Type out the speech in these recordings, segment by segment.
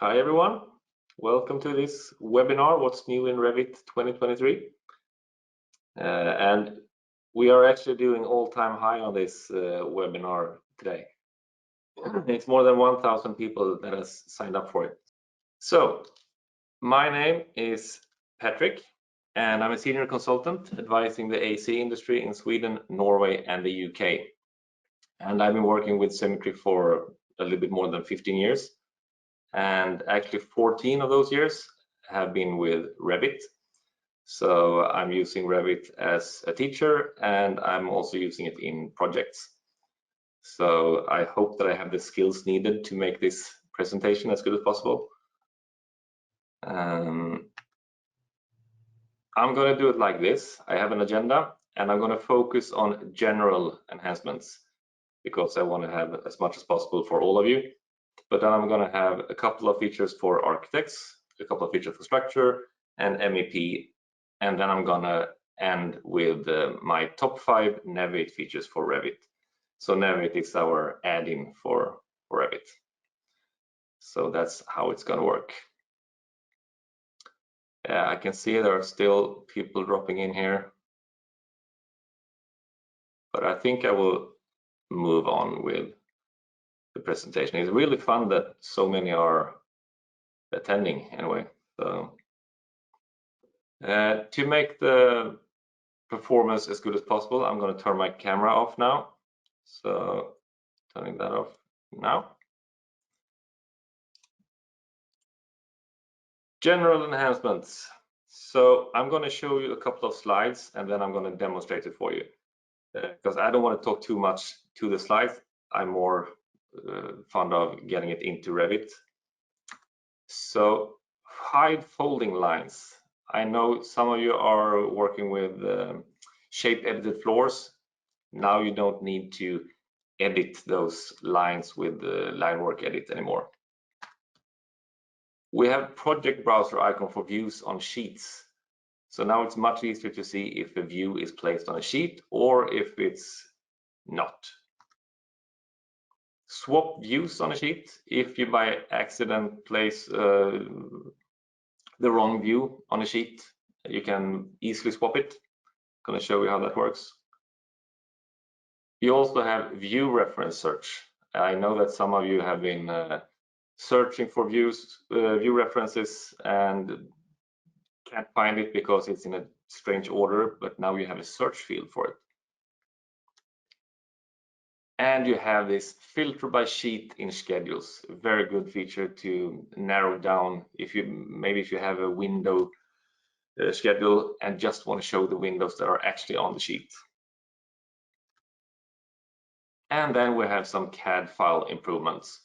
Hi everyone, welcome to this webinar, What's New in Revit 2023. And we are actually doing all-time high on this webinar today. It's more than 1,000 people that has signed up for it. So, my name is Patric, and I'm a senior consultant advising the AC industry in Sweden, Norway, and the UK. And I've been working with Symetri for a little bit more than 15 years. And actually 14 of those years have been with Revit. So I'm using Revit as a teacher, and I'm also using it in projects. So I hope that I have the skills needed to make this presentation as good as possible. I'm going to do it like this. I have an agenda, and I'm going to focus on general enhancements because I want to have as much as possible for all of you. But then I'm going to have a couple of features for architects, a couple of features for structure and MEP, and then I'm going to end with my top 5 Naviate features for Revit. So Naviate is our add-in for Revit. So that's how it's going to work. I can see there are still people dropping in here, but I think I will move on with the presentation. It's really fun that so many are attending anyway. So to make the performance as good as possible, I'm going to turn my camera off now. So turning that off now. General enhancements. So I'm going to show you a couple of slides and then I'm going to demonstrate it for you. Because I don't want to talk too much to the slides. I'm more fond of getting it into Revit. So hide folding lines. I know some of you are working with shape edited floors. Now you don't need to edit those lines with the line work edit anymore. We have project browser icon for views on sheets. So now it's much easier to see if a view is placed on a sheet or if it's not. Swap views on a sheet. If you by accident place the wrong view on a sheet, you can easily swap it. I'm going to show you how that works. You also have view reference search. I know that some of you have been searching for view references and can't find it because it's in a strange order, but now you have a search field for it. And you have this filter by sheet in schedules, a very good feature to narrow down if you have a window schedule and just want to show the windows that are actually on the sheet. And then we have some CAD file improvements.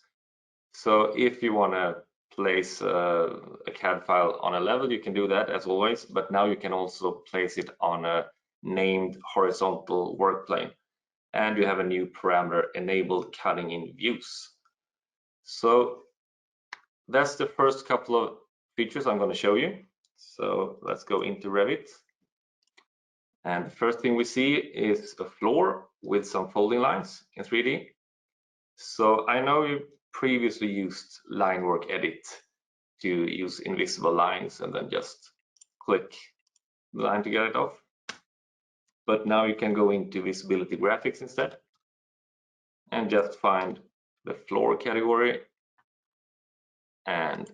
So if you want to place a CAD file on a level, you can do that as always, but now you can also place it on a named horizontal work plane. And you have a new parameter, enable cutting in views. So that's the first couple of features I'm going to show you. So let's go into Revit. And the first thing we see is a floor with some folding lines in 3D. So I know you previously used line work edit to use invisible lines and then just click the line to get it off. But now you can go into visibility graphics instead and just find the floor category and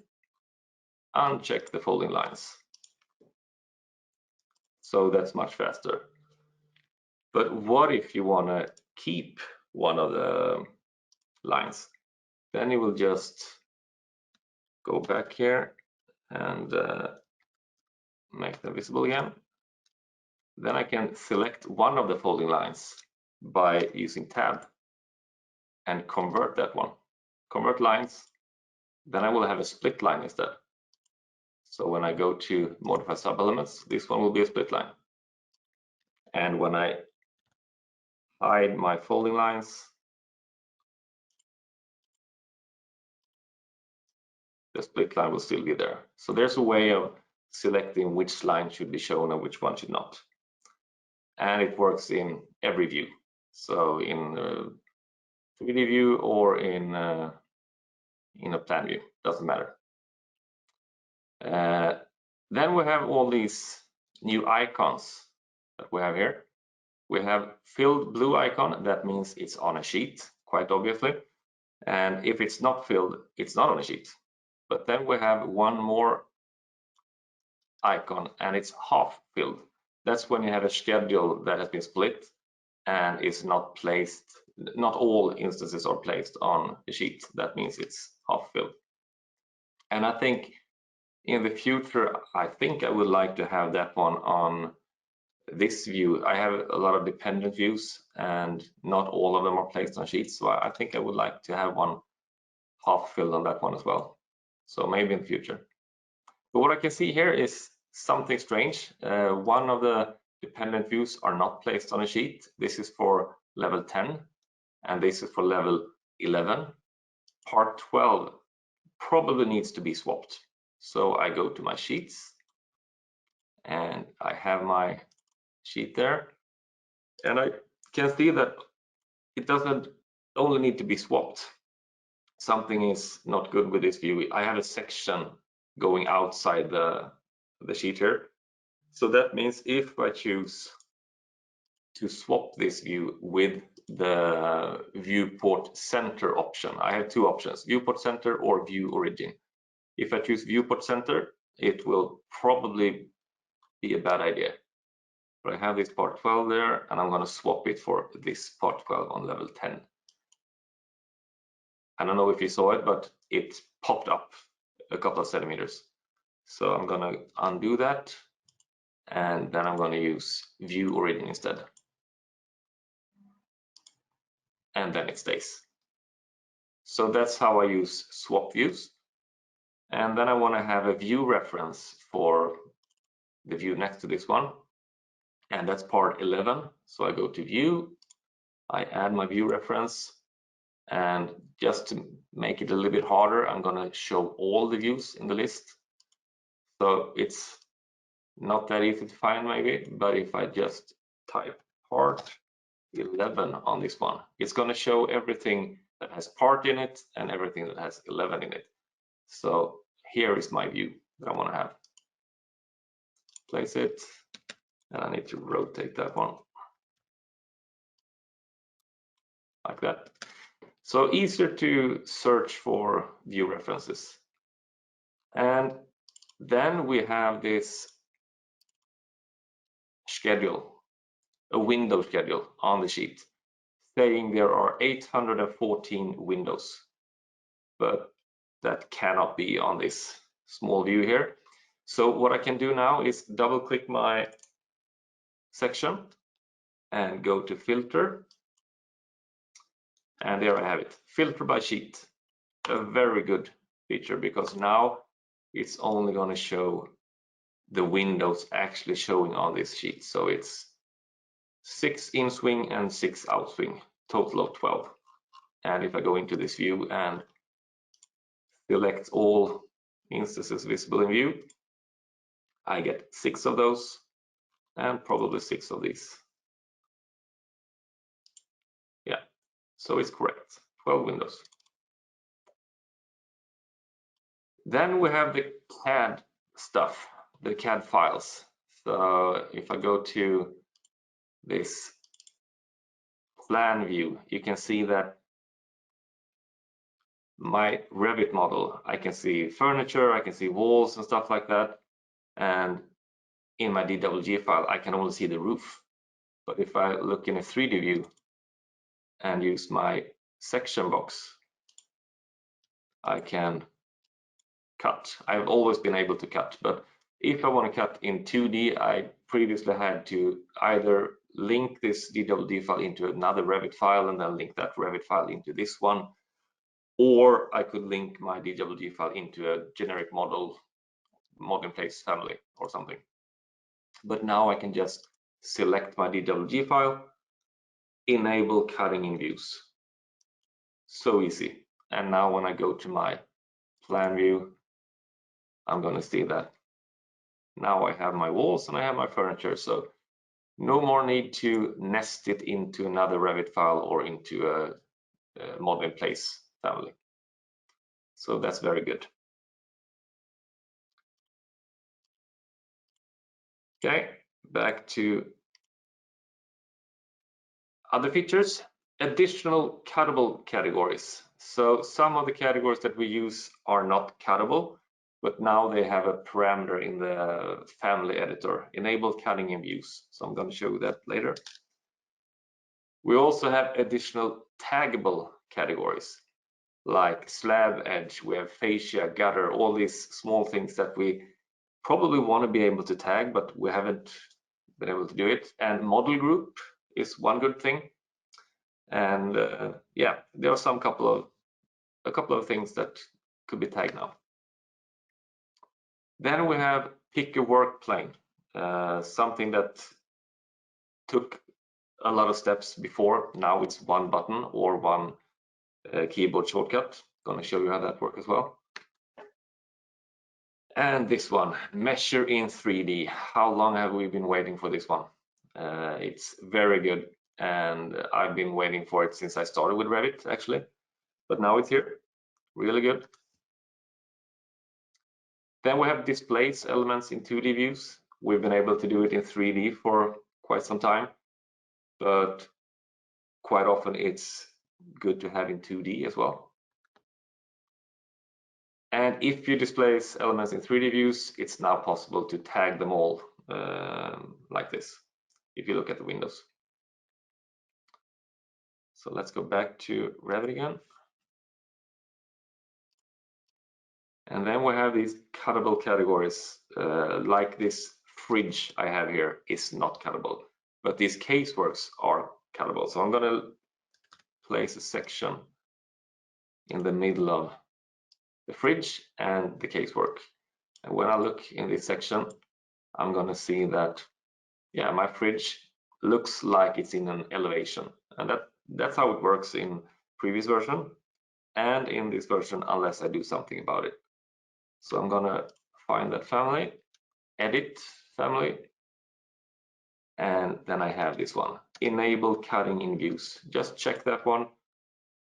uncheck the folding lines. So that's much faster. But what if you want to keep one of the lines? Then you will just go back here and make them visible again. Then I can select one of the folding lines by using tab and convert that one. Convert lines. Then I will have a split line instead. So when I go to modify sub-elements, this one will be a split line. And when I hide my folding lines, the split line will still be there. So there's a way of selecting which line should be shown and which one should not. And it works in every view. So in 3D view or in a plan view, doesn't matter. Then we have all these new icons that we have here. We have filled blue icon, that means it's on a sheet, quite obviously. And if it's not filled, it's not on a sheet. But then we have one more icon and it's half filled. That's when you have a schedule that has been split and is not placed, not all instances are placed on the sheet. That means it's half filled. And I think in the future, I think I would like to have that one on this view. I have a lot of dependent views and not all of them are placed on sheets. So I think I would like to have one half filled on that one as well. So maybe in the future. But what I can see here is something strange. One of the dependent views are not placed on a sheet. This is for level 10 and this is for level 11. Part 12 probably needs to be swapped. So I go to my sheets and I have my sheet there and I can see that it doesn't only need to be swapped. Something is not good with this view. I have a section going outside the sheet here. So that means if I choose to swap this view with the viewport center option, I have two options, viewport center or view origin. If I choose viewport center, it will probably be a bad idea. But I have this part 12 there and I'm going to swap it for this part 12 on level 10. I don't know if you saw it, but it popped up a couple of centimeters. So I'm going to undo that and then I'm going to use view origin instead. And then it stays. So that's how I use swap views. And then I want to have a view reference for the view next to this one. And that's part 11. So I go to view, I add my view reference. And just to make it a little bit harder, I'm going to show all the views in the list. So it's not that easy to find maybe, but if I just type part 11 on this one, it's going to show everything that has part in it and everything that has 11 in it. So here is my view that I want to have. Place it, and I need to rotate that one like that. So easier to search for view references. And then we have this schedule, a window schedule on the sheet, saying there are 814 windows, but that cannot be on this small view here. So what I can do now is double click my section and go to filter. And there I have it, filter by sheet. A very good feature because now it's only going to show the windows actually showing on this sheet. So it's 6 in swing and 6 out swing, total of 12. And if I go into this view and select all instances visible in view, I get 6 of those and probably 6 of these. Yeah, so it's correct, 12 windows. Then we have the CAD stuff, the CAD files. So if I go to this plan view, you can see that my Revit model, I can see furniture, I can see walls and stuff like that. And in my DWG file, I can only see the roof. But if I look in a 3D view and use my section box, I can cut. I've always been able to cut, but if I want to cut in 2D, I previously had to either link this DWG file into another Revit file and then link that Revit file into this one, or I could link my DWG file into a generic model in place family or something. But now I can just select my DWG file, enable cutting in views. So easy. And now when I go to my plan view, I'm going to see that now I have my walls and I have my furniture. So no more need to nest it into another Revit file or into a model in place family. So that's very good. Okay, back to other features. Additional cuttable categories. So some of the categories that we use are not cuttable, but now they have a parameter in the family editor, enable cutting in views. So I'm going to show you that later. We also have additional taggable categories like slab edge, we have fascia, gutter, all these small things that we probably want to be able to tag, but we haven't been able to do it. And model group is one good thing. And yeah, there are a couple of things that could be tagged now. Then we have pick a work plane, something that took a lot of steps before. Now it's one button or one keyboard shortcut. Going to show you how that works as well. And this one, measure in 3D. How long have we been waiting for this one? It's very good, and I've been waiting for it since I started with Revit actually, but now it's here, really good. Then we have displace elements in 2D views. We've been able to do it in 3D for quite some time, but quite often it's good to have in 2D as well. And if you displace elements in 3D views, it's now possible to tag them all like this, if you look at the windows. So let's go back to Revit again. And then we have these cuttable categories, like this fridge I have here is not cuttable, but these caseworks are cuttable. So I'm going to place a section in the middle of the fridge and the casework. And when I look in this section, I'm going to see that, yeah, my fridge looks like it's in an elevation. And that's how it works in previous version and in this version, unless I do something about it. So I'm going to find that family, edit family, and then I have this one, enable cutting in views. Just check that one,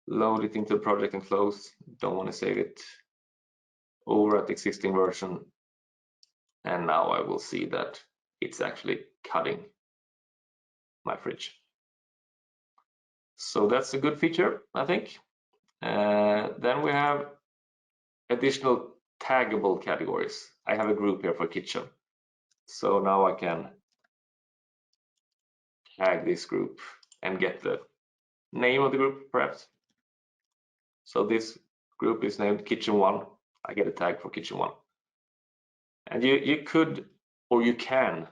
load it into the project and close. Don't want to save it over at the existing version. And now I will see that it's actually cutting my fridge. So that's a good feature, I think. Then we have additional taggable categories. I have a group here for kitchen. So now I can tag this group and get the name of the group perhaps. So this group is named kitchen 1. I get a tag for kitchen 1. And you could, or you can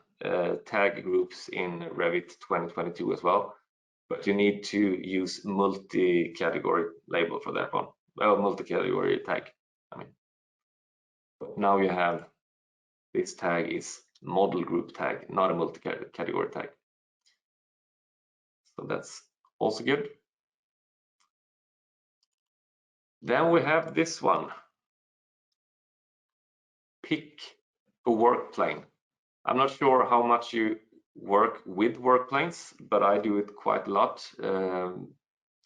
tag groups in Revit 2022 as well, but you need to use multi-category label for that one. Well, multi-category tag, I mean. But now you have this tag is model group tag, not a multi-category tag. So that's also good. Then we have this one, pick a work plane. I'm not sure how much you work with work planes, but I do it quite a lot.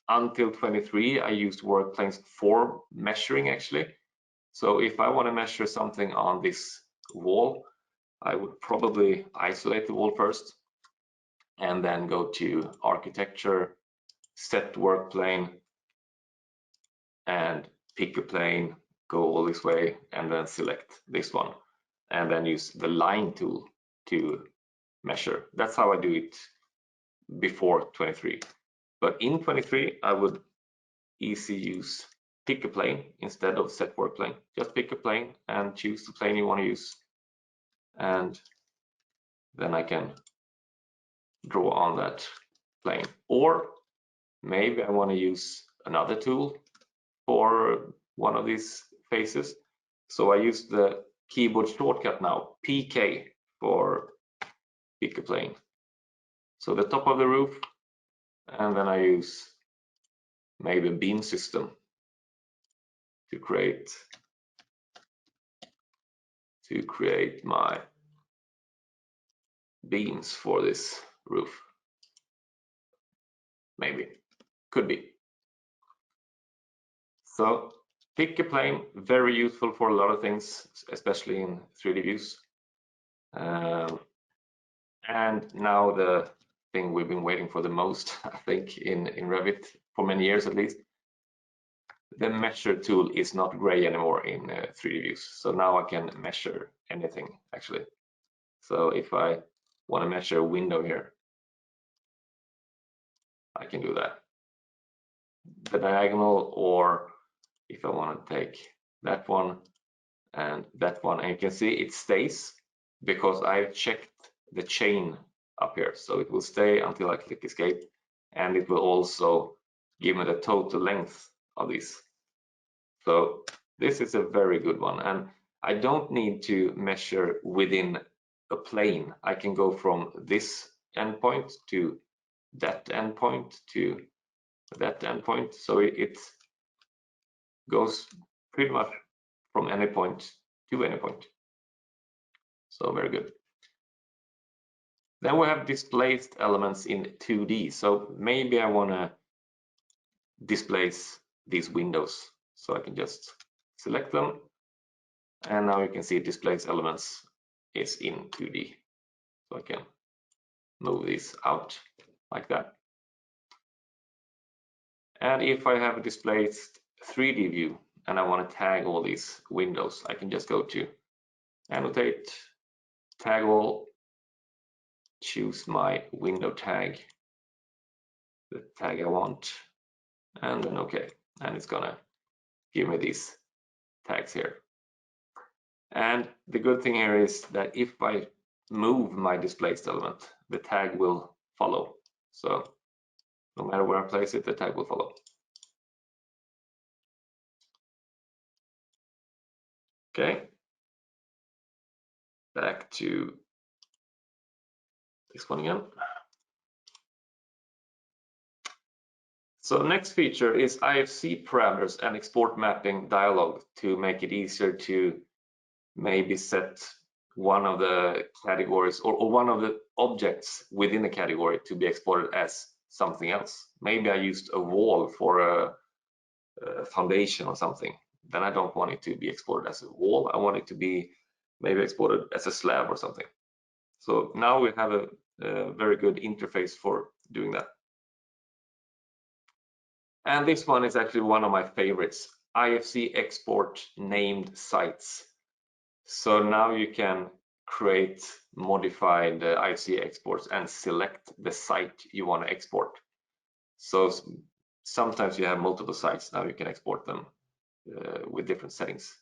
Until 23, I used work planes for measuring actually. So if I want to measure something on this wall, I would probably isolate the wall first and then go to architecture, set work plane, and pick a plane, go all this way, and then select this one, and then use the line tool to measure. That's how I do it before 23. But in 23, I would easily use pick a plane instead of set work plane. Just pick a plane and choose the plane you want to use. And then I can draw on that plane. Or maybe I want to use another tool for one of these faces. So I use the keyboard shortcut now, PK, for pick a plane. So the top of the roof, and then I use maybe a beam system to create my beams for this roof. Maybe, could be. So pick a plane, very useful for a lot of things, especially in 3D views. And now the thing we've been waiting for the most, I think, in Revit for many years at least. The measure tool is not gray anymore in 3D views. So now I can measure anything actually. So if I want to measure a window here, I can do that. The diagonal, or if I want to take that one and that one, and you can see it stays because I've checked the chain up here. So it will stay until I click escape, and it will also give me the total length of these. So this is a very good one, and I don't need to measure within a plane. I can go from this endpoint to that endpoint to that endpoint. So it goes pretty much from any point to any point. So very good. Then we have displaced elements in 2D. So maybe I want to displace these windows. So I can just select them. And now you can see displace elements is in 2D. So I can move these out like that. And if I have a displaced 3D view and I want to tag all these windows, I can just go to annotate, tag all, choose my window tag, the tag I want, and then OK. And it's gonna give me these tags here. And the good thing here is that if I move my displaced element, the tag will follow. So no matter where I place it, the tag will follow. Okay. Back to this one again. So next feature is IFC parameters and export mapping dialog to make it easier to maybe set one of the categories or one of the objects within a category to be exported as something else. Maybe I used a wall for a foundation or something. Then I don't want it to be exported as a wall. I want it to be maybe exported as a slab or something. So now we have a very good interface for doing that. And this one is actually one of my favorites, IFC export named sites. So now you can create modified IFC exports and select the site you want to export. So sometimes you have multiple sites. Now you can export them with different settings.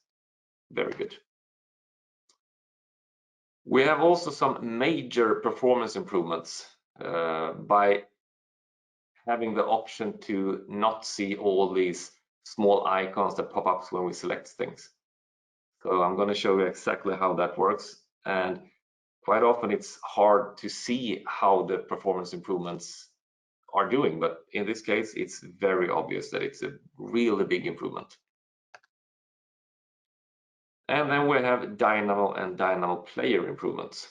Very good. We have also some major performance improvements by having the option to not see all these small icons that pop up when we select things. So I'm going to show you exactly how that works. And quite often it's hard to see how the performance improvements are doing, but in this case, it's very obvious that it's a really big improvement. And then we have Dynamo and Dynamo player improvements.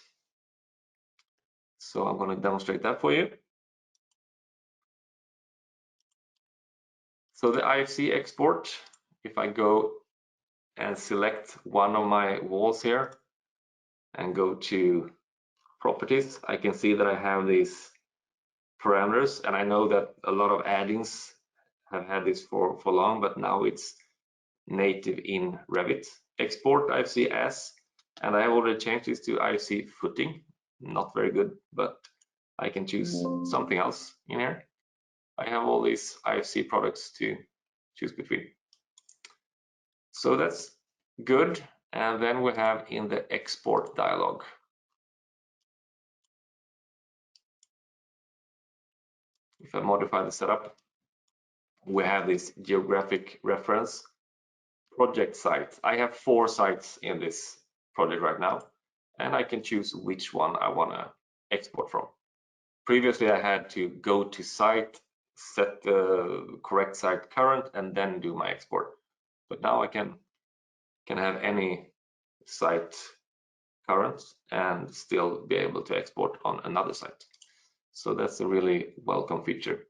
So I'm going to demonstrate that for you. So the IFC export, if I go and select one of my walls here and go to properties, I can see that I have these parameters, and I know that a lot of add-ins have had this for long, but now it's native in Revit. Export IFC as, and I have already changed this to IFC footing. Not very good, but I can choose something else in here. I have all these IFC products to choose between. So that's good. And then we have in the export dialog. If I modify the setup, we have this geographic reference project site. I have 4 sites in this project right now, and I can choose which one I want to export from. Previously, I had to go to site, set the correct site current, and then do my export. But now I can have any site current and still be able to export on another site. So that's a really welcome feature.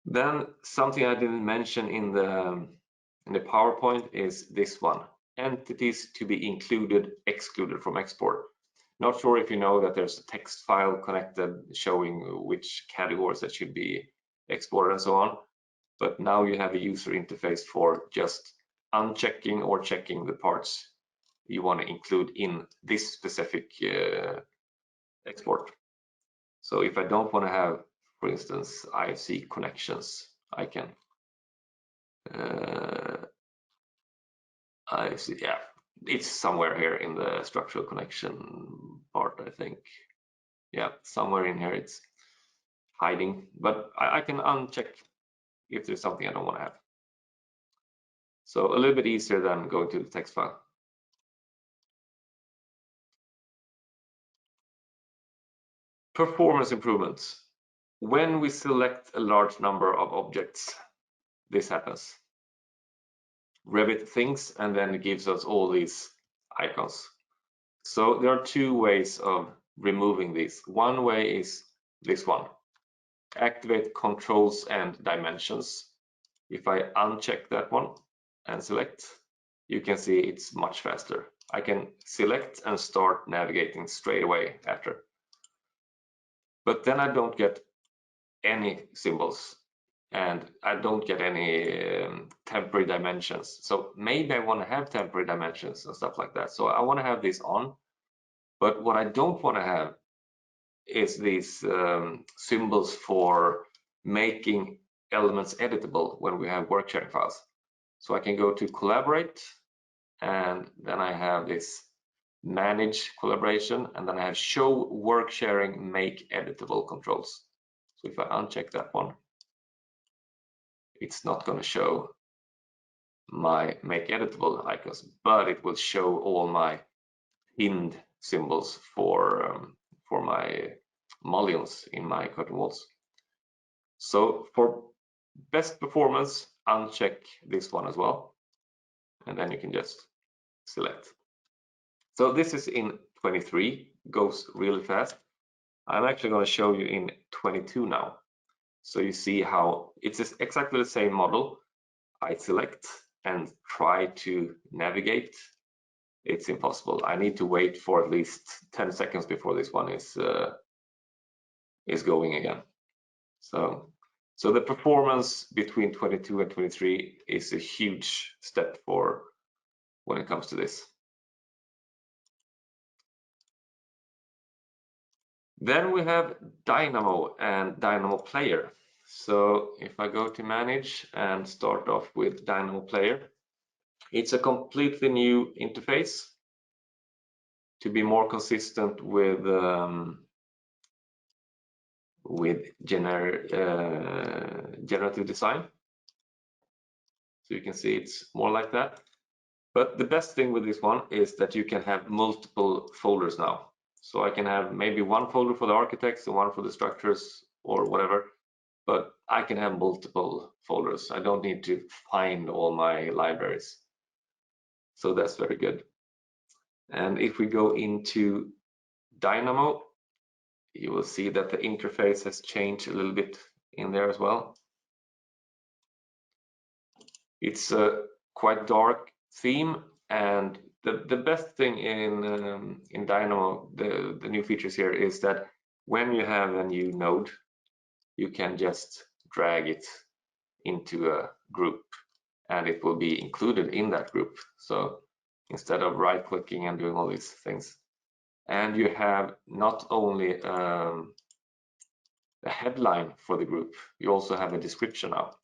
Then something I didn't mention in the PowerPoint is this one, entities to be included, excluded from export. Not sure if you know that there's a text file connected showing which categories that should be exported and so on. But now you have a user interface for just unchecking or checking the parts you want to include in this specific export. So if I don't want to have, for instance, IFC connections, I can IFC, yeah, it's somewhere here in the structural connection part, I think. Yeah, somewhere in here it's hiding, but I can uncheck if there's something I don't want to have. So a little bit easier than going to the text file. Performance improvements. When we select a large number of objects, this happens. Revit thinks and then it gives us all these icons. So there are two ways of removing these. One way is this one. Activate controls and dimensions. If I uncheck that one and select, you can see it's much faster. I can select and start navigating straight away after. But then I don't get any symbols and I don't get any temporary dimensions. So maybe I want to have temporary dimensions and stuff like that. So I want to have this on, but what I don't want to have is these symbols for making elements editable when we have work sharing files. So I can go to collaborate and then I have this manage collaboration and then I have show work sharing make editable controls. So if I uncheck that one, it's not going to show my make editable icons, but it will show all my pinned symbols for my mullions in my curtain walls. So for best performance, uncheck this one as well, and then you can just select. So this is in 23, goes really fast. I'm actually going to show you in 22 now. So you see how it's exactly the same model. I select and try to navigate. It's impossible. I need to wait for at least 10 seconds before this one is going again. So the performance between 22 and 23 is a huge step for when it comes to this. Then we have Dynamo and Dynamo Player. So if I go to manage and start off with Dynamo Player, it's a completely new interface to be more consistent with generative design. So you can see it's more like that. But the best thing with this one is that you can have multiple folders now. So I can have maybe one folder for the architects and one for the structures or whatever, but I can have multiple folders. I don't need to find all my libraries. So that's very good. And if we go into Dynamo, you will see that the interface has changed a little bit in there as well. It's a quite dark theme, and the best thing in Dynamo, the new features here is that when you have a new node, you can just drag it into a group and it will be included in that group. So instead of right clicking and doing all these things, and you have not only a headline for the group, you also have a description now.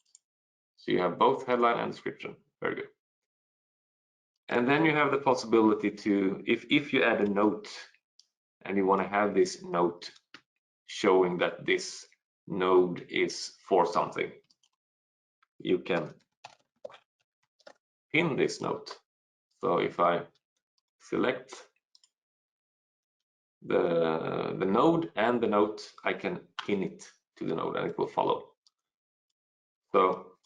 So you have both headline and description. Very good. And then you have the possibility to, if you add a note and you want to have this note showing that this node is for something, you can pin this note. So if I select the node and the note, I can pin it to the node and it will follow. So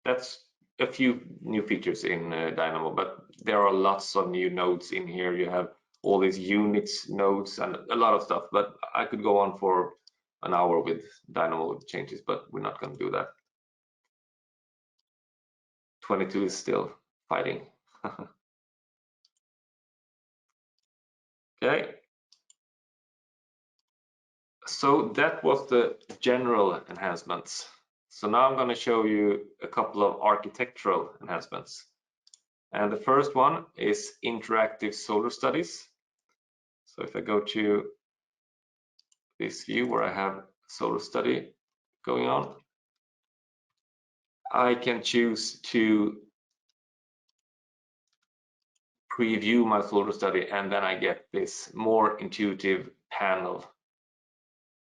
that's a few new features in Dynamo, but there are lots of new nodes in here. You have all these units, nodes, and a lot of stuff, but I could go on for an hour with Dynamo changes, but we're not going to do that. 22 is still fighting. Okay. So that was the general enhancements. So now I'm going to show you a couple of architectural enhancements. And the first one is interactive solar studies. So if I go to this view where I have solar study going on, I can choose to preview my solar study, and then I get this more intuitive panel.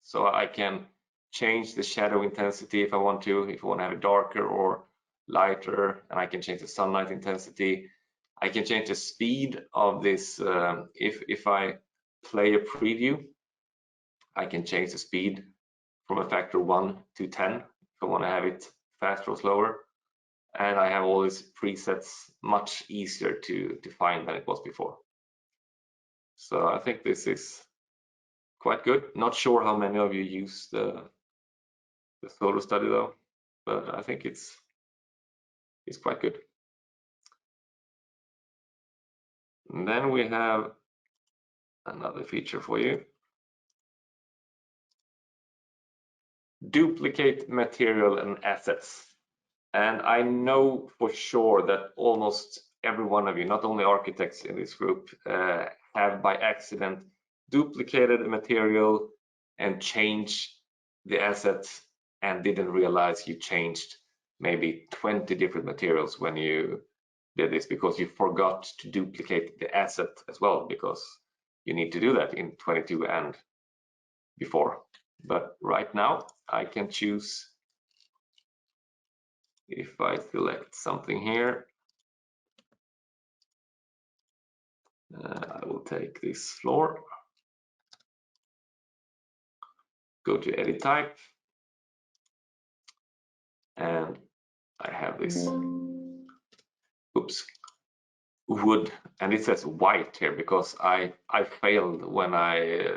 So I can change the shadow intensity if I want to have it darker or lighter, and I can change the sunlight intensity. I can change the speed of this. If I play a preview, I can change the speed from a factor 1 to 10 if I want to have it faster or slower. And I have all these presets much easier to find than it was before. So I think this is quite good. Not sure how many of you use the solar study though, but I think it's quite good. And then we have another feature for you. Duplicate material and assets. And I know for sure that almost every one of you, not only architects in this group, have by accident duplicated a material and changed the assets and didn't realize you changed maybe 20 different materials when you did this, because you forgot to duplicate the asset as well, because you need to do that in 22 and before. But right now I can choose, if I select something here, I will take this floor, go to edit type, and I have this, oops, wood, and it says white here because I failed when I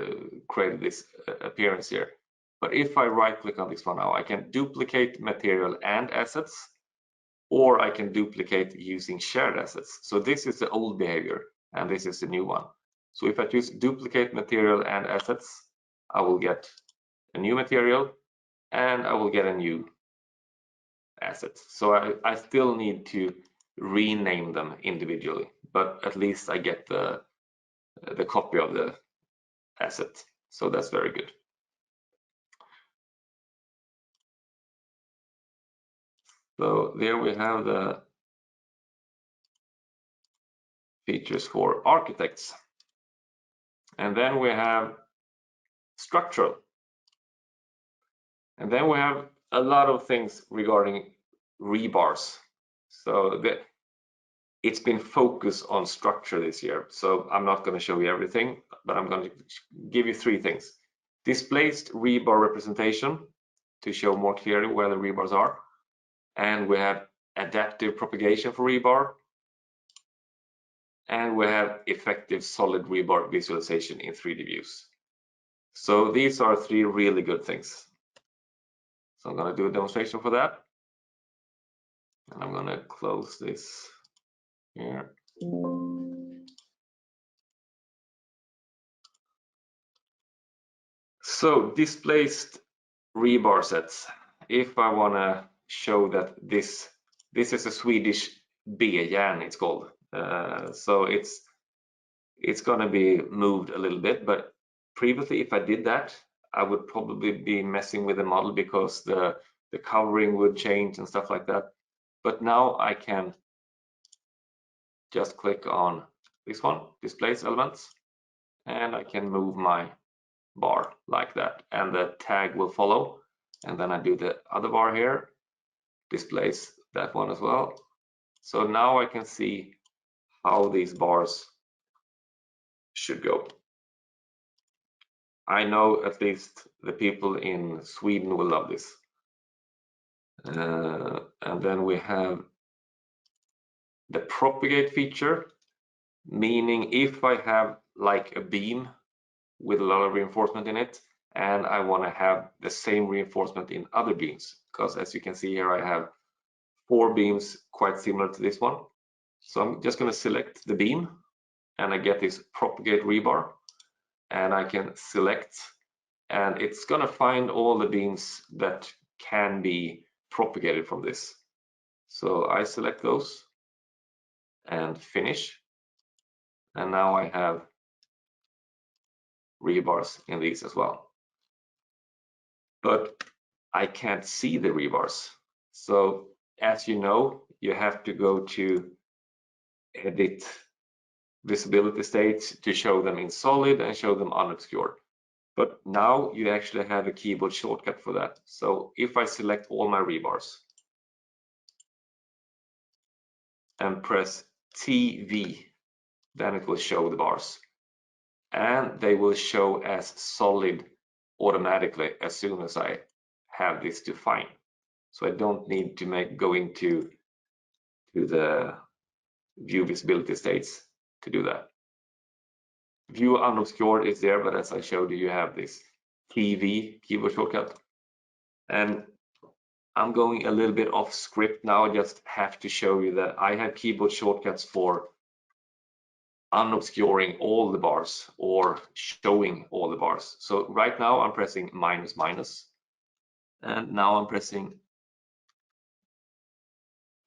created this appearance here. But if I right click on this one now, I can duplicate material and assets, or I can duplicate using shared assets. So this is the old behavior and this is the new one. So if I choose duplicate material and assets, I will get a new material and I will get a new asset. So I still need to rename them individually, but at least I get the copy of the asset. So that's very good. So there we have the features for architects. And then we have structural. And then we have a lot of things regarding rebars. So it's been focused on structure this year. So I'm not going to show you everything, but I'm going to give you 3 things. Displaced rebar representation to show more clearly where the rebars are. And we have adaptive propagation for rebar. And we have effective solid rebar visualization in 3D views. So these are 3 really good things. So I'm going to do a demonstration for that. And I'm going to close this here. So displaced rebar sets. If I want to show that this is a Swedish B-järn, it's called. So it's going to be moved a little bit, but previously if I did that, I would probably be messing with the model because the covering would change and stuff like that. But now I can just click on this one, displace elements, and I can move my bar like that, and the tag will follow. And then I do the other bar here, displace that one as well. So now I can see how these bars should go. I know at least the people in Sweden will love this. And then we have the propagate feature, meaning if I have like a beam with a lot of reinforcement in it, and I want to have the same reinforcement in other beams, because as you can see here, I have 4 beams quite similar to this one. So I'm just going to select the beam, and I get this propagate rebar. and I can select, and it's gonna find all the beams that can be propagated from this. So I select those and finish, and now I have rebars in these as well. But I can't see the rebars. So as you know, you have to go to edit visibility states to show them in solid and show them unobscured. But now you actually have a keyboard shortcut for that. So if I select all my rebars and press TV, then it will show the bars. And they will show as solid automatically as soon as I have this defined. So I don't need to go into the view visibility states to do that. View unobscured is there, but as I showed you, you have this TV keyboard shortcut. And I'm going a little bit off script now. I just have to show you that I have keyboard shortcuts for unobscuring all the bars or showing all the bars. So right now I'm pressing minus, and now I'm pressing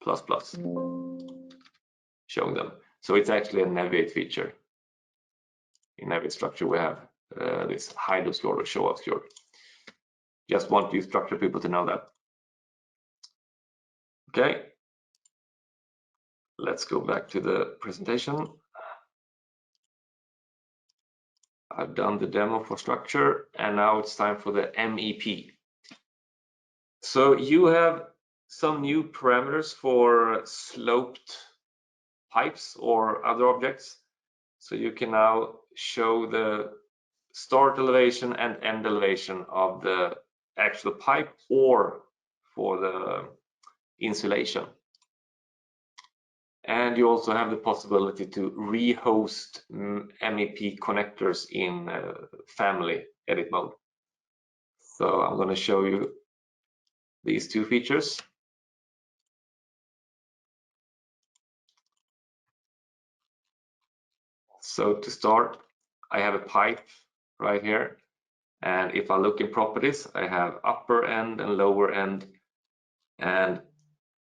plus, showing them. So it's actually a Naviate feature. In Naviate structure we have this hide obscured or show obscured. Just want you structure people to know that. Okay, let's go back to the presentation. I've done the demo for structure, and now it's time for the MEP. So you have some new parameters for sloped pipes or other objects. So you can now show the start elevation and end elevation of the actual pipe or for the insulation. And you also have the possibility to rehost MEP connectors in family edit mode. So I'm going to show you these two features. So to start, I have a pipe right here. And if I look in properties, I have upper end and lower end. And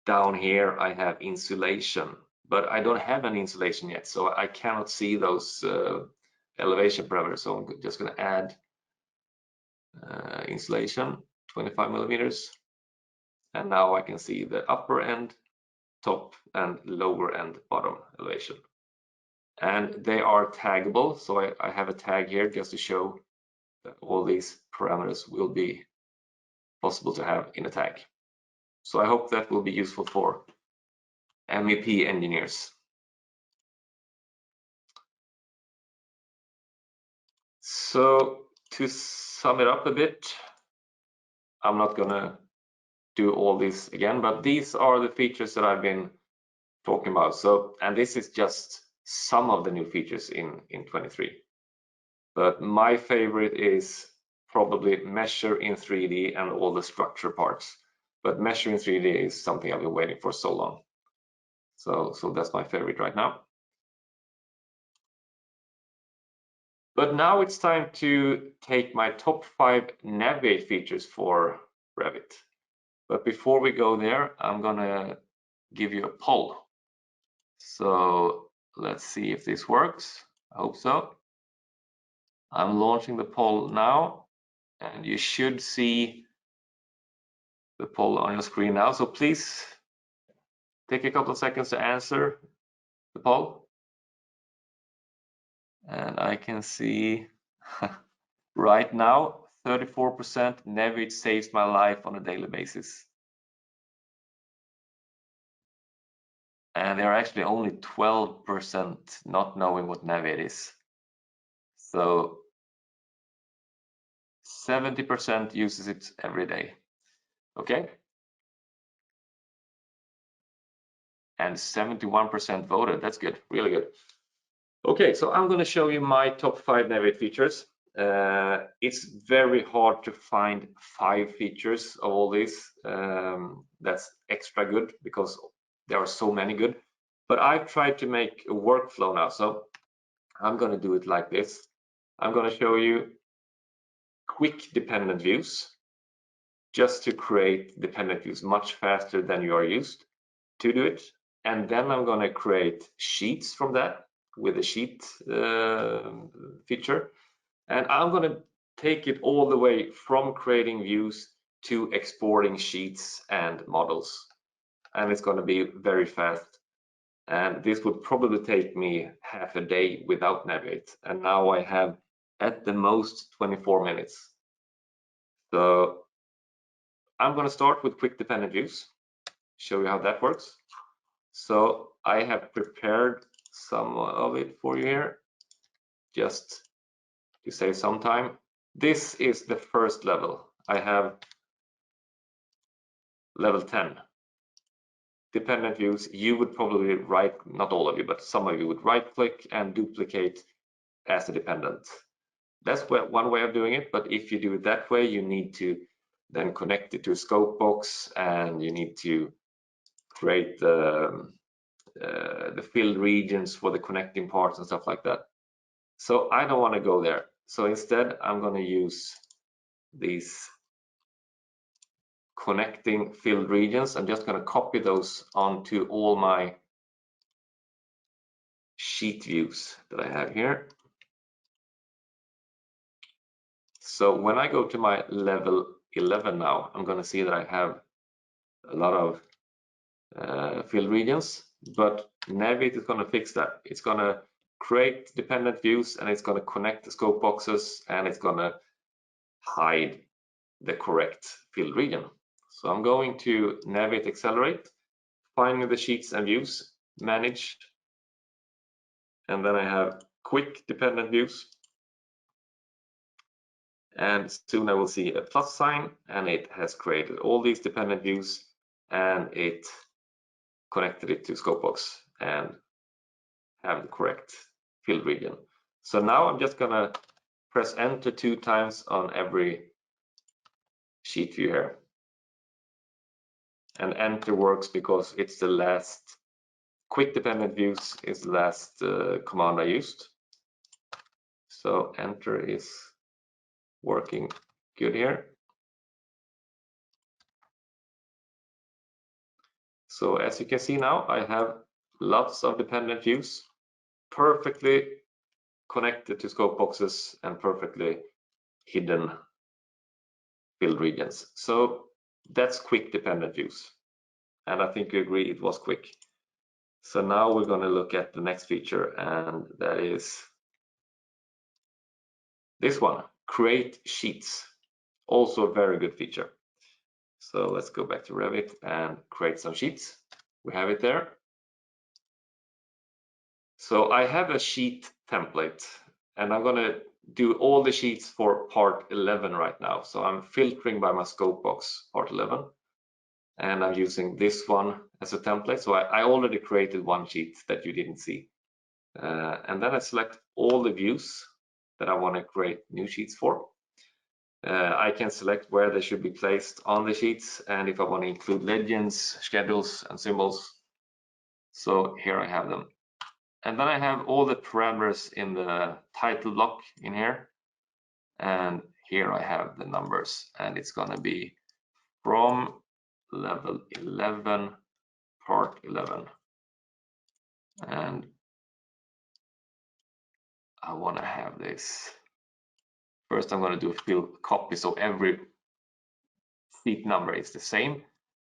down here, I have insulation. But I don't have any insulation yet, so I cannot see those elevation parameters. So I'm just going to add insulation, 25 millimeters. And now I can see the upper end, top, and lower end bottom elevation. And they are taggable, so I have a tag here just to show that all these parameters will be possible to have in a tag. So I hope that will be useful for MEP engineers. So to sum it up a bit, I'm not gonna do all this again, but these are the features that I've been talking about. So, and this is just some of the new features in 23. But my favorite is probably measure in 3D and all the structure parts. But measure in 3D is something I've been waiting for so long. So that's my favorite right now. But now it's time to take my top 5 Naviate features for Revit. But before we go there, I'm gonna give you a poll. So let's see if this works. I hope so. I'm launching the poll now, and you should see the poll on your screen now. So please take a couple of seconds to answer the poll. And I can see right now, 34% Naviate saves my life on a daily basis. And there are actually only 12% not knowing what Naviate is. So 70% uses it every day. Okay. And 71% voted. That's good, really good. Okay, so I'm going to show you my top 5 Naviate features. It's very hard to find 5 features of all these. That's extra good because there are so many good. But I've tried to make a workflow now, so I'm going to do it like this. I'm going to show you quick dependent views, just to create dependent views much faster than you are used to do it. And then I'm going to create sheets from that with the sheet feature. And I'm going to take it all the way from creating views to exporting sheets and models. And it's going to be very fast. And this would probably take me half a day without Naviate. And now I have at the most 24 minutes. So I'm going to start with quick dependent views, show you how that works. So I have prepared some of it for you here, just to save some time. This is the first level. I have level 10. Dependent views, you would probably not all of you, but some of you would right click and duplicate as a dependent. That's one way of doing it, but if you do it that way, you need to then connect it to a scope box, and you need to create the filled regions for the connecting parts and stuff like that. So I don't want to go there. So instead, I'm going to use these connecting filled regions. I'm just going to copy those onto all my sheet views that I have here. So when I go to my level 11 now, I'm going to see that I have a lot of filled regions, but Naviate is going to fix that. It's going to create dependent views, and it's going to connect the scope boxes, and it's going to hide the correct filled region. So I'm going to Naviate Accelerate, finding the sheets and views, manage, and then I have quick dependent views. And soon I will see a plus sign, and it has created all these dependent views, and it connected it to scope box and have the correct field region. So now I'm just gonna press enter 2 times on every sheet view here. And enter works because it's the last, quick dependent views is the last command I used. So enter is working good here. So as you can see now, I have lots of dependent views, perfectly connected to scope boxes and perfectly hidden field regions. So that's quick dependent views. And I think you agree it was quick. So now we're going to look at the next feature, and that is this one, create sheets. Also a very good feature. So let's go back to Revit and create some sheets. We have it there. So I have a sheet template, and I'm going to do all the sheets for part 11 right now. So I'm filtering by my scope box, part 11, and I'm using this one as a template. So I already created one sheet that you didn't see. And then I select all the views that I want to create new sheets for. I can select where they should be placed on the sheets, and if I want to include legends, schedules, and symbols. So here I have them. And then I have all the parameters in the title block in here. And here I have the numbers, and it's going to be from level 11, part 11. And I want to have this. First, I'm going to do a fill copy, so every sheet number is the same,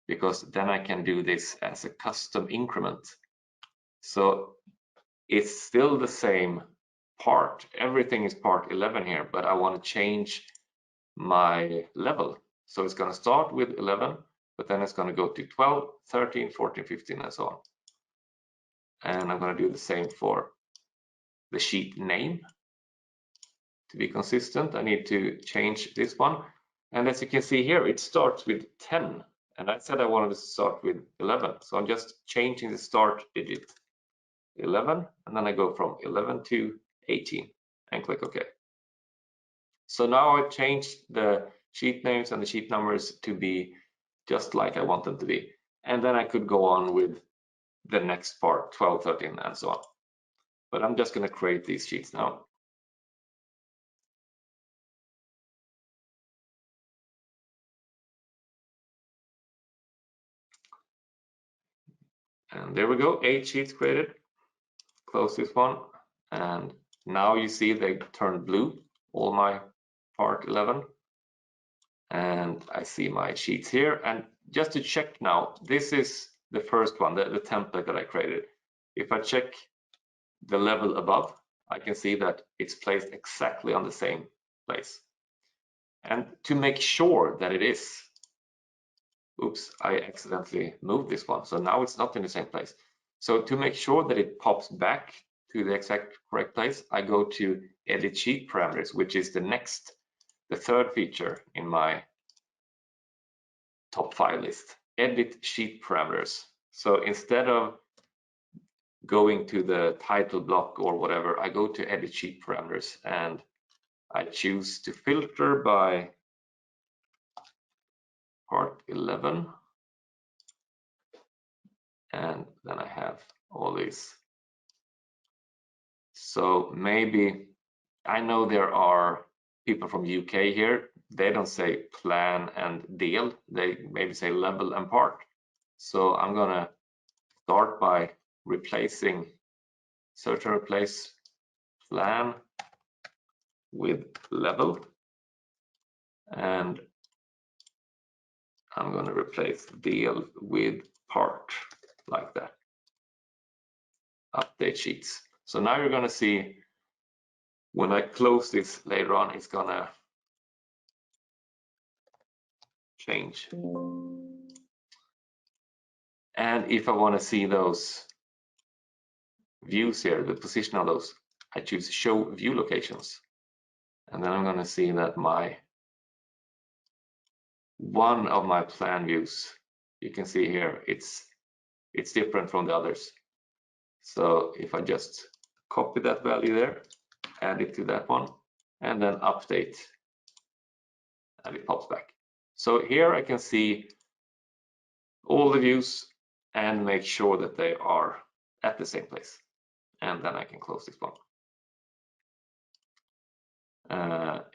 because then I can do this as a custom increment. So it's still the same part. Everything is part 11 here, but I want to change my level. So it's going to start with 11, but then it's going to go to 12, 13, 14, 15, and so on. And I'm going to do the same for the sheet name. To be consistent, I need to change this one. And as you can see here, it starts with 10. And I said I wanted to start with 11. So I'm just changing the start digit, 11, and then I go from 11 to 18 and click OK. So now I've changed the sheet names and the sheet numbers to be just like I want them to be. And then I could go on with the next part, 12, 13, and so on. But I'm just going to create these sheets now. And there we go, 8 sheets created. Close this one, and now you see they turned blue, all my part 11. And I see my sheets here. And just to check now, this is the first one, the template that I created. If I check the level above, I can see that it's placed exactly on the same place. And to make sure that it is, oops, I accidentally moved this one. So now it's not in the same place. So to make sure that it pops back to the exact correct place, I go to edit sheet parameters, which is the third feature in my top 5 list, edit sheet parameters. So instead of going to the title block or whatever, I go to edit sheet parameters and I choose to filter by part 11. And then I have all these. So maybe, I know there are people from UK here, they don't say plan and deal, they maybe say level and part. So I'm gonna start by replacing, search and replace plan with level, and I'm gonna replace deal with part, like that. Update sheets. So now you're gonna see when I close this later on, it's gonna change. And if I want to see those views here, the position of those, I choose show view locations. And then I'm going to see that one of my plan views, you can see here, it's different from the others. So if I just copy that value there, add it to that one, and then update, and it pops back. So here I can see all the views and make sure that they are at the same place. And then I can close this one.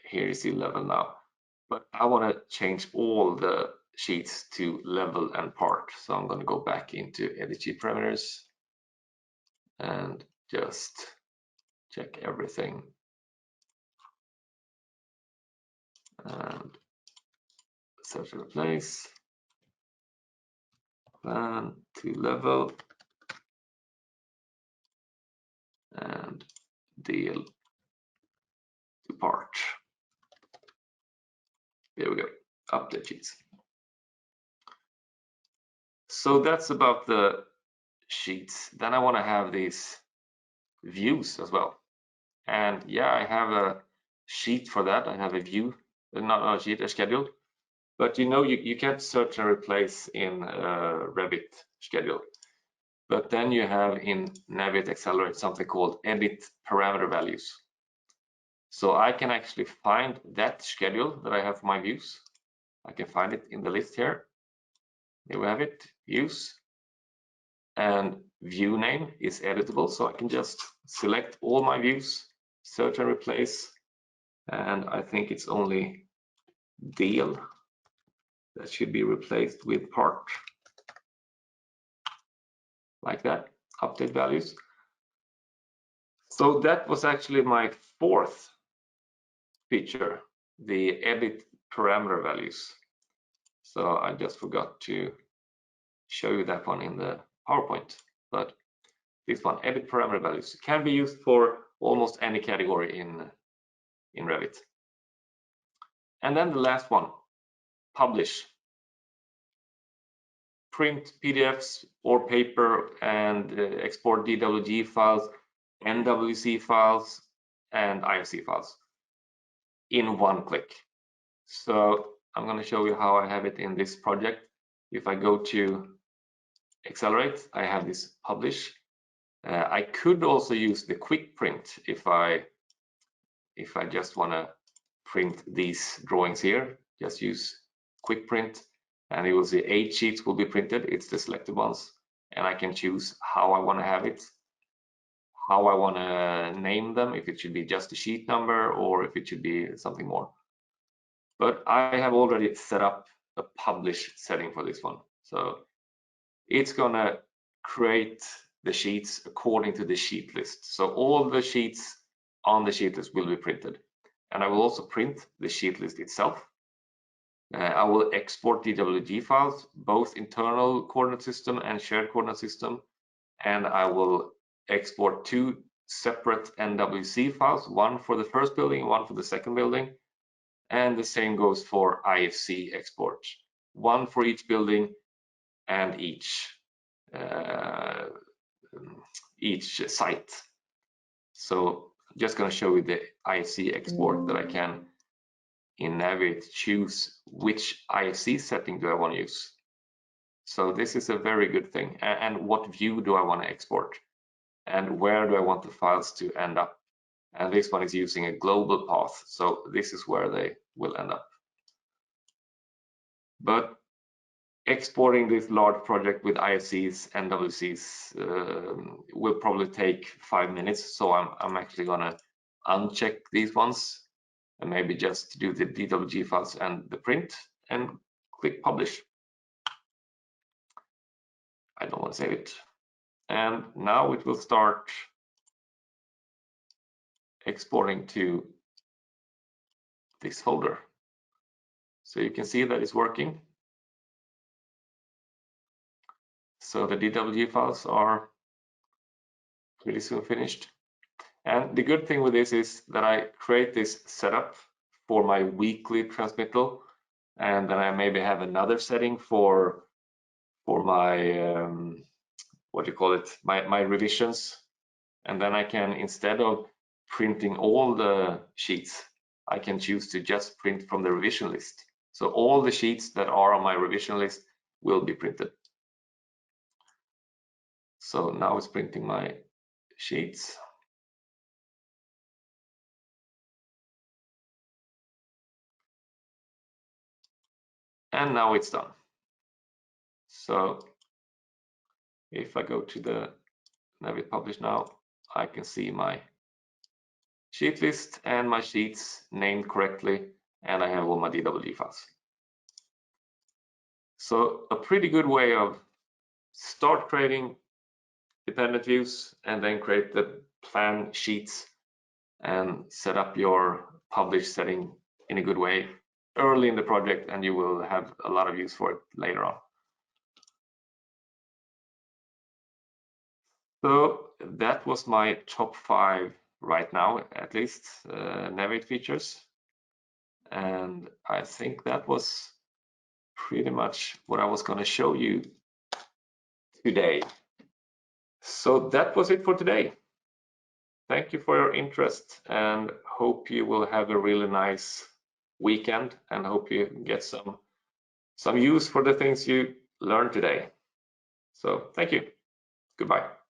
Here you see level now, but I want to change all the sheets to level and part. So I'm going to go back into edit sheet parameters and just check everything. And search and replace plan to level and deal to part. There we go, update sheets. So that's about the sheets. Then I want to have these views as well. And yeah, I have a sheet for that. I have a view, not a sheet, a schedule. But you know, you can't search and replace in Revit schedule. But then you have in Naviate Accelerate something called edit parameter values. So I can actually find that schedule that I have for my views. I can find it in the list here. Here we have it, views. And view name is editable. So I can just select all my views, search and replace. And I think it's only deal that should be replaced with part, like that, update values. So that was actually my fourth feature, the edit parameter values. So I just forgot to show you that one in the PowerPoint, but this one, edit parameter values, can be used for almost any category in Revit. And then the last one, publish. Print PDFs or paper and export DWG files, NWC files, and IFC files in one click. So I'm going to show you how I have it in this project. If I go to Accelerate, I have this publish. I could also use the quick print if I just want to print these drawings here. Just use quick print, and you will see 8 sheets will be printed. It's the selected ones, and I can choose how I want to have it, how I want to name them, if it should be just a sheet number or if it should be something more. But I have already set up a publish setting for this one. So it's gonna create the sheets according to the sheet list. So all the sheets on the sheet list will be printed. And I will also print the sheet list itself. I will export DWG files, both internal coordinate system and shared coordinate system. And I will export 2 separate NWC files, one for the first building, one for the second building. And the same goes for IFC export, one for each building and each site. So just going to show you the IFC export that I can in Naviate choose which IFC setting do I want to use. So this is a very good thing. And what view do I want to export? And where do I want the files to end up? And this one is using a global path. So this is where they will end up. But exporting this large project with IFCs and WCs will probably take 5 minutes. So I'm actually gonna uncheck these ones and maybe just do the DWG files and the print and click publish. I don't want to save it. And now it will start exporting to this folder. So you can see that it's working. So the DWG files are pretty soon finished. And the good thing with this is that I create this setup for my weekly transmittal, and then I maybe have another setting for my what do you call it, my revisions. And then I can, instead of printing all the sheets, I can choose to just print from the revision list. So all the sheets that are on my revision list will be printed. So now it's printing my sheets. And now it's done. So if I go to the Naviate publish now, I can see my sheet list and my sheets named correctly, and I have all my DWG files. So a pretty good way of start creating dependent views and then create the plan sheets and set up your publish setting in a good way early in the project, and you will have a lot of use for it later on. So that was my top 5 right now, at least, Naviate features. And I think that was pretty much what I was going to show you today. So that was it for today. Thank you for your interest, and hope you will have a really nice weekend, and hope you get some use for the things you learned today. So thank you. Goodbye.